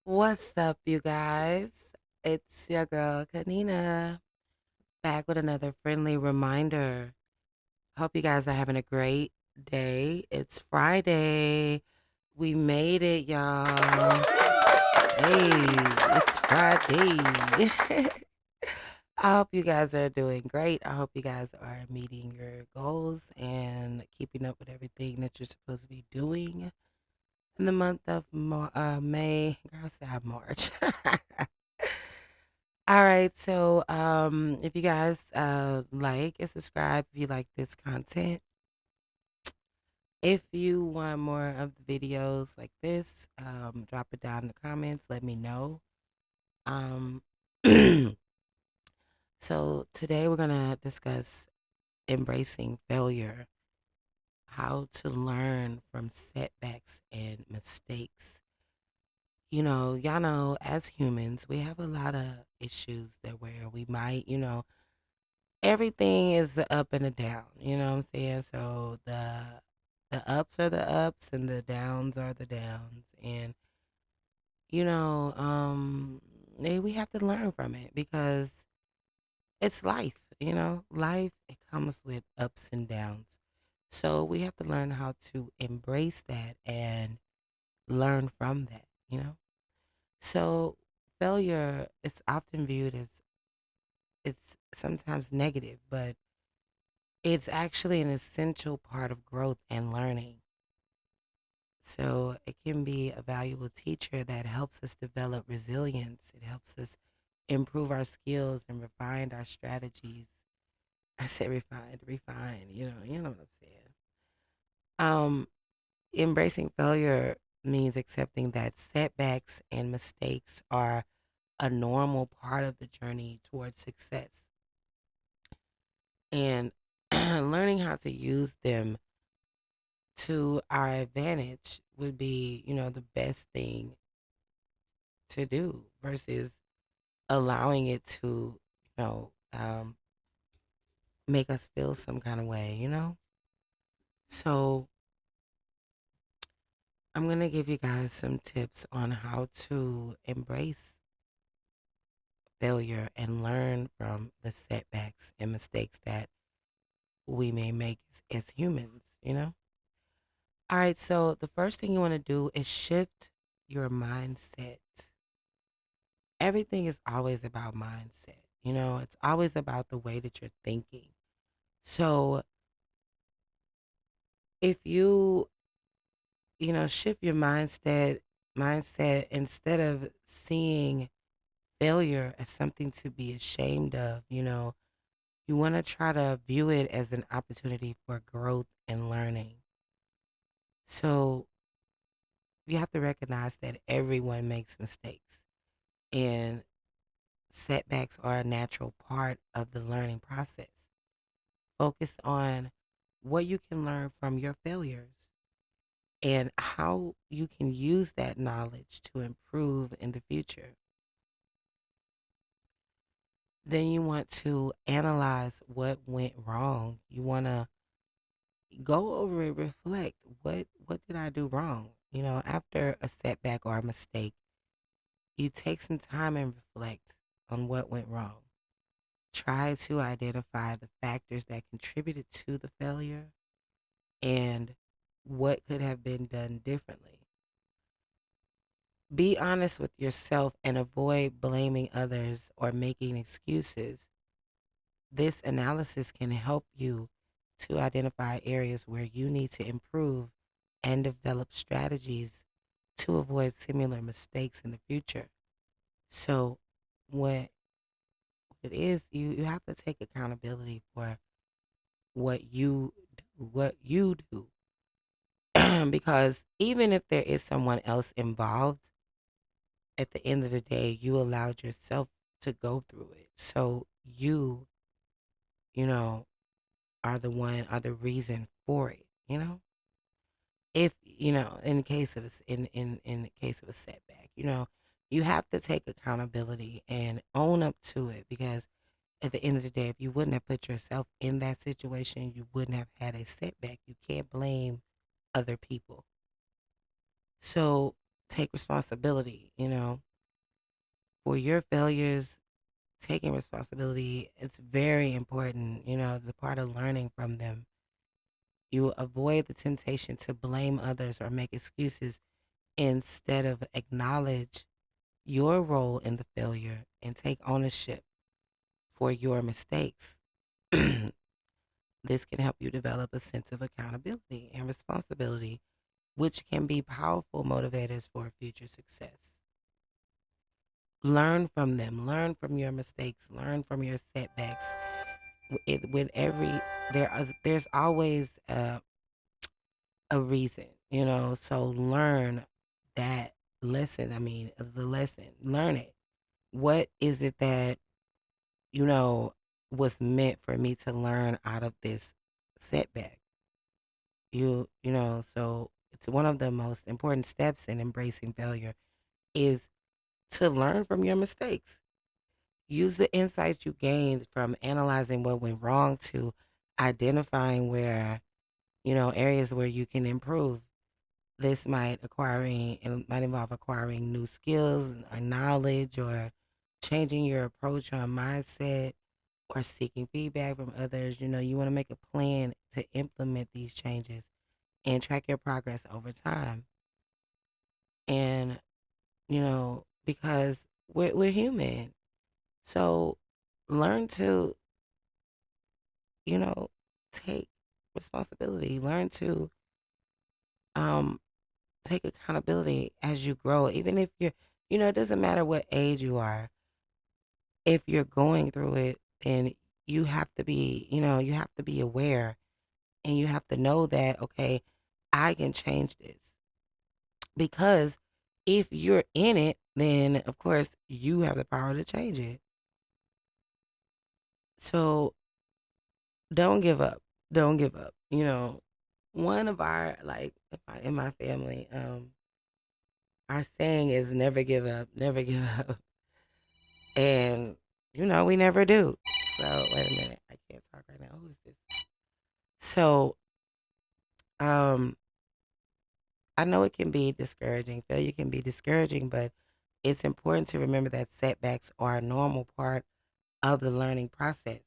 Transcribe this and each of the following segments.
What's up, you guys? It's your girl, Kanina, back with another friendly reminder. Hope you guys are having a great day. It's Friday. We made it, y'all. Hey, it's Friday. I hope you guys are doing great. I hope you guys are meeting your goals and keeping up with everything that you're supposed to be doing in the month of May. Girl, I said March. All right, so if you guys like and subscribe if you like this content. If you want more of the videos like this, drop it down in the comments. Let me know. Um, so today we're gonna discuss embracing failure, how to learn from setbacks and mistakes. Y'all know as humans, we have a lot of issues that where we might, everything is the up and the down. You know what I'm saying? So the ups are the ups and the downs are the downs. And you know, we have to learn from it because it's life. Life it comes with ups and downs. So we have to learn how to embrace that and learn from that. So failure is often viewed as it's sometimes negative, but it's actually an essential part of growth and learning. So it can be a valuable teacher that helps us develop resilience. It helps us improve our skills and refine our strategies. I say refine, you know what I'm saying. Um, Embracing failure means accepting that setbacks and mistakes are a normal part of the journey towards success and learning how to use them to our advantage would be, the best thing to do versus allowing it to, make us feel some kind of way. So I'm going to give you guys some tips on how to embrace failure and learn from the setbacks and mistakes that we may make as humans. All right, so the first thing you want to do is shift your mindset. Everything is always about mindset. It's always about the way that you're thinking. So if shift your mindset instead of seeing failure as something to be ashamed of, you want to try to view it as an opportunity for growth and learning. So you have to recognize that everyone makes mistakes and setbacks are a natural part of the learning process. Focus on what you can learn from your failures and how you can use that knowledge to improve in the future. Then you want to analyze what went wrong. You want to go over and reflect what did I do wrong? After a setback or a mistake, you take some time and reflect on what went wrong. Try to identify the factors that contributed to the failure and what could have been done differently. Be honest with yourself and avoid blaming others or making excuses. This analysis can help you to identify areas where you need to improve and develop strategies to avoid similar mistakes in the future. So, what it is, you have to take accountability for what you do because even if there is someone else involved, at the end of the day, you allowed yourself to go through it. So you know, are the reason for it. If, in the case of in the case of a setback, you have to take accountability and own up to it because at the end of the day, if you wouldn't have put yourself in that situation, you wouldn't have had a setback. You can't blame other people. So take responsibility, for your failures. Taking responsibility, it's very important, as a part of learning from them. You avoid the temptation to blame others or make excuses. Instead of acknowledge your role in the failure and take ownership for your mistakes. This can help you develop a sense of accountability and responsibility, which can be powerful motivators for future success. Learn from them, learn from your mistakes, learn from your setbacks. With every there's always a reason, so learn that lesson. I mean, as a lesson, learn it. What is it that, you know, was meant for me to learn out of this setback? So it's one of the most important steps in embracing failure is to learn from your mistakes. Use the insights you gained from analyzing what went wrong to identifying where, areas where you can improve. This it might involve acquiring new skills or knowledge, or changing your approach or mindset, or seeking feedback from others. You want to make a plan to implement these changes and track your progress over time. And, because we're human. So learn to, you know, take responsibility. Learn to um take accountability as you grow. Even if it doesn't matter what age you are. If you're going through it, then you have to be aware, and you have to know that, okay, I can change this. Because if you're in it, then of course you have the power to change it. So don't give up. Don't give up. One of our, like, in my family, our saying is never give up, never give up. And we never do. So wait a minute. I can't talk right now. Who is this? So um I know it can be discouraging. Failure can be discouraging, but it's important to remember that setbacks are a normal part of the learning process.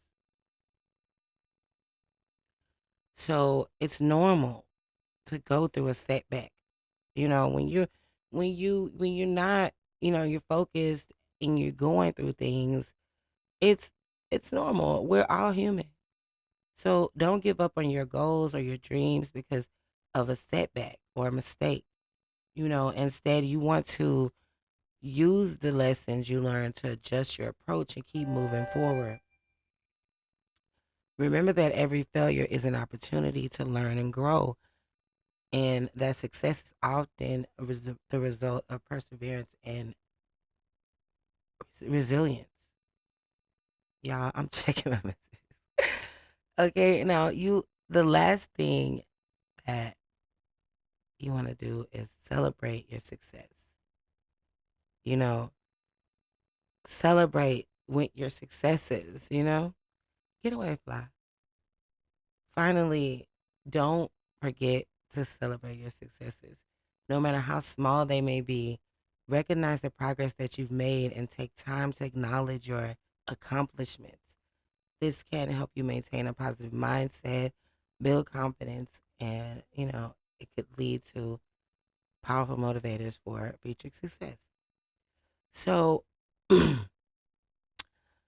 So it's normal to go through a setback. When you're not, you're focused and you're going through things, it's it's normal. We're all human. So don't give up on your goals or your dreams because of a setback or a mistake. Instead you want to use the lessons you learn to adjust your approach and keep moving forward. Remember that every failure is an opportunity to learn and grow, and that success is often the result of perseverance and resilience. Y'all, I'm checking my messages. Okay, now the last thing that you want to do is celebrate your success. You know, celebrate with your successes. Get away, fly. Finally, don't forget to celebrate your successes. No matter how small they may be, recognize the progress that you've made and take time to acknowledge your accomplishments. This can help you maintain a positive mindset, build confidence, and, it could lead to powerful motivators for future success. So,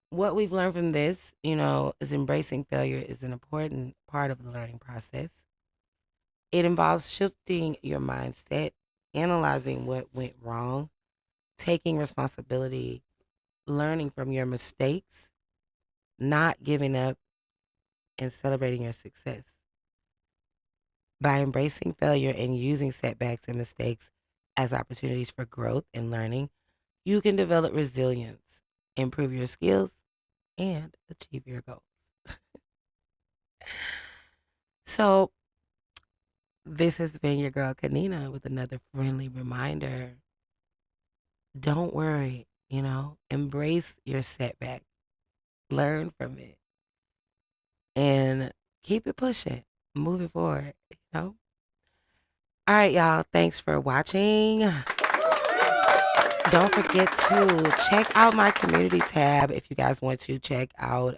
what we've learned from this, is embracing failure is an important part of the learning process. It involves shifting your mindset, analyzing what went wrong, taking responsibility, learning from your mistakes, not giving up, and celebrating your success. By embracing failure and using setbacks and mistakes as opportunities for growth and learning, you can develop resilience, improve your skills, and achieve your goals. So, this has been your girl Kanina with another friendly reminder. Don't worry, embrace your setback, learn from it, and keep it pushing, moving forward. All right, y'all. Thanks for watching. Don't forget to check out my community tab if you guys want to check out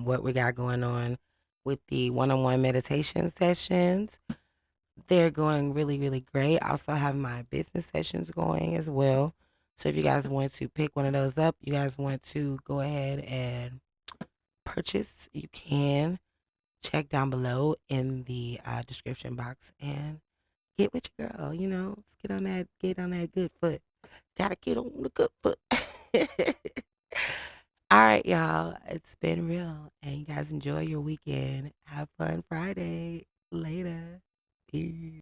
what we got going on with the one-on-one meditation sessions. They're going really, really great. I also have my business sessions going as well. So if you guys want to pick one of those up, you guys want to go ahead and purchase, you can check down below in the description box and get with your girl. Let's get on that good foot. Gotta get on the good foot. All right, y'all. It's been real. And you guys enjoy your weekend. Have fun Friday. Later. Peace.